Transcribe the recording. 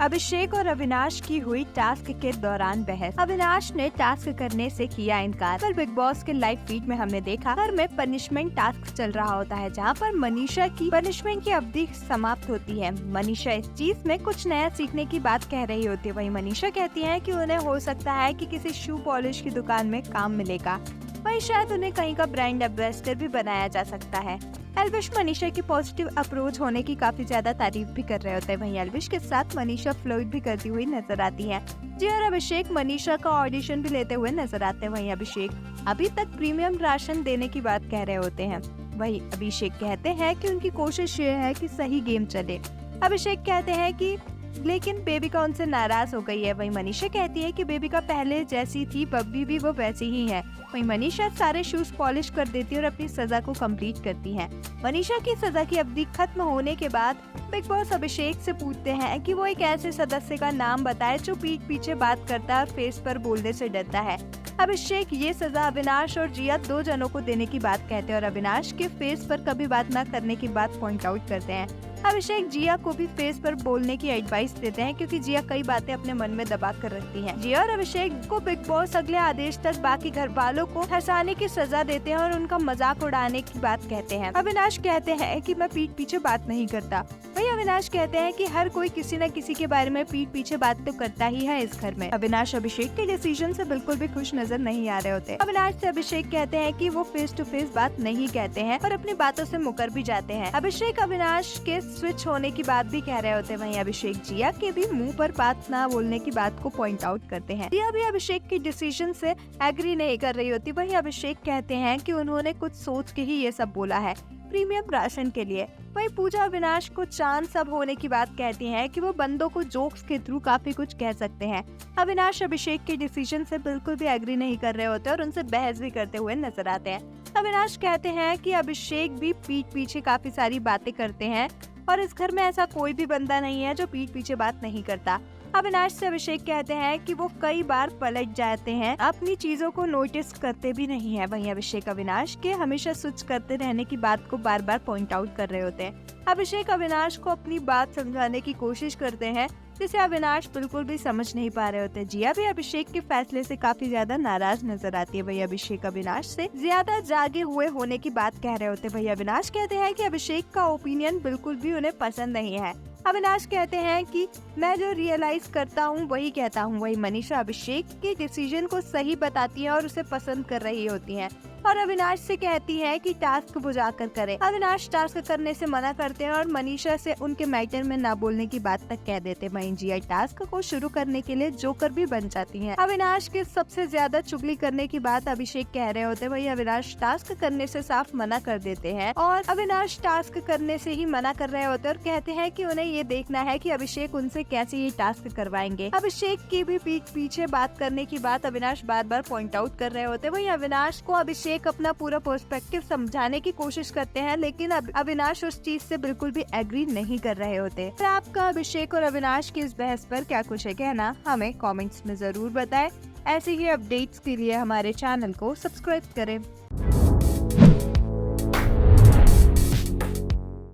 अभिषेक और अविनाश की हुई टास्क के दौरान बहस। अविनाश ने टास्क करने से किया इनकार। पर बिग बॉस के लाइव फीड में हमने देखा घर में पनिशमेंट टास्क चल रहा होता है, जहां पर मनीषा की पनिशमेंट की अवधि समाप्त होती है। मनीषा इस चीज में कुछ नया सीखने की बात कह रही होती है। वहीं मनीषा कहती है कि उन्हें हो सकता है कि किसी शू पॉलिश की दुकान में काम मिलेगा, वहीं शायद उन्हें कहीं का ब्रांड एम्बेसडर भी बनाया जा सकता है। एल्विश मनीषा की पॉजिटिव अप्रोच होने की काफी ज्यादा तारीफ भी कर रहे होते हैं। वहीं एल्विश के साथ मनीषा फ्लोट भी करती हुई नजर आती है। जी और अभिषेक मनीषा का ऑडिशन भी लेते हुए नजर आते हैं। वहीं अभिषेक अभी तक प्रीमियम राशन देने की बात कह रहे होते हैं। वहीं अभिषेक कहते हैं कि उनकी कोशिश ये है कि सही गेम चले। अभिषेक कहते हैं कि लेकिन बेबिका उनसे नाराज हो गई है। वहीं मनीषा कहती है कि बेबिका पहले जैसी थी, बब्बी भी वो वैसी ही है। वहीं मनीषा सारे शूज पॉलिश कर देती है और अपनी सजा को कंप्लीट करती है। मनीषा की सजा की अवधि खत्म होने के बाद बिग बॉस अभिषेक से पूछते हैं कि वो एक ऐसे सदस्य का नाम बताए जो पीठ पीछे बात करता है और फेस पर बोलने से डरता है। अभिषेक ये सजा अविनाश और जिया दो जनों को देने की बात कहते हैं और अविनाश के फेस पर कभी बात न करने की बात पॉइंट आउट करते हैं। अभिषेक जिया को भी फेस पर बोलने की एडवाइस देते हैं, क्योंकि जिया कई बातें अपने मन में दबा कर रखती है। जिया और अभिषेक को बिग बॉस अगले आदेश तक बाकी घर वालों को हंसाने की सजा देते हैं और उनका मजाक उड़ाने की बात कहते हैं। अविनाश कहते हैं कि मैं पीठ पीछे बात नहीं करता। वही अविनाश कहते हैं कि हर कोई किसी न किसी के बारे में पीठ पीछे बात तो करता ही है इस घर में। अविनाश अभिषेक के डिसीजन से बिल्कुल भी खुश नजर नहीं आ रहे होते। अविनाश से अभिषेक कहते हैं कि वो फेस टू फेस बात नहीं कहते हैं और अपनी बातों से मुकर भी जाते हैं। अभिषेक अविनाश के स्विच होने की बात भी कह रहे होते हैं। वहीं अभिषेक जिया के भी मुंह पर बात ना बोलने की बात को पॉइंट आउट करते हैं। जिया भी अभिषेक के डिसीजन से एग्री नहीं कर रही होती। वहीं अभिषेक कहते हैं कि उन्होंने कुछ सोच के ही ये सब बोला है प्रीमियम राशन के लिए। वहीं पूजा अविनाश को चांद सब होने की बात कहती हैं कि वो बंदों को जोक्स के थ्रू काफी कुछ कह सकते हैं। अविनाश अभिषेक के डिसीजन से बिल्कुल भी एग्री नहीं कर रहे होते और उनसे बहस भी करते हुए नजर आते हैं। अविनाश कहते हैं कि अभिषेक भी पीठ पीछे काफी सारी बातें करते हैं और इस घर में ऐसा कोई भी बंदा नहीं है जो पीठ पीछे बात नहीं करता। अविनाश से अभिषेक कहते हैं कि वो कई बार पलट जाते हैं, अपनी चीजों को नोटिस करते भी नहीं है। वहीं अभिषेक अविनाश के हमेशा स्विच करते रहने की बात को बार बार पॉइंट आउट कर रहे होते हैं। अभिषेक अविनाश को अपनी बात समझाने की कोशिश करते हैं, जिसे अविनाश बिल्कुल भी समझ नहीं पा रहे होते। जिया भी अभिषेक के फैसले से काफी ज्यादा नाराज नजर आती है। वही अभिषेक अविनाश से ज्यादा जागे हुए होने की बात कह रहे होते। वही अविनाश कहते हैं कि अभिषेक का ओपिनियन बिल्कुल भी उन्हें पसंद नहीं है। अविनाश कहते हैं कि मैं जो रियलाइज करता हूँ वही कहता हूँ। वही मनीषा अभिषेक के डिसीजन को सही बताती है और उसे पसंद कर रही होती है और अविनाश से कहती है कि टास्क बुझाकर करे। अविनाश टास्क करने से मना करते हैं और मनीषा से उनके मैटर में ना बोलने की बात तक कह देते। वहीं जिया टास्क को शुरू करने के लिए जोकर भी बन जाती हैं। अविनाश के सबसे ज्यादा चुगली करने की बात अभिषेक कह रहे होते। वही अविनाश टास्क करने से साफ मना कर देते हैं और अविनाश टास्क करने से ही मना कर रहे होते और कहते हैं कि उन्हें ये देखना है कि अभिषेक उनसे कैसे ये टास्क करवाएंगे। अभिषेक की भी पीठ पीछे बात करने की बात अविनाश बार बार पॉइंट आउट कर रहे होते। वहीं अविनाश को अभिषेक अपना पूरा पर्सपेक्टिव समझाने की कोशिश करते हैं, लेकिन अविनाश उस चीज से बिल्कुल भी एग्री नहीं कर रहे होते। तो आपका अभिषेक और अविनाश की इस बहस पर क्या कुछ है कहना, हमें कमेंट्स में जरूर बताएं। ऐसे ही अपडेट्स के लिए हमारे चैनल को सब्सक्राइब करें।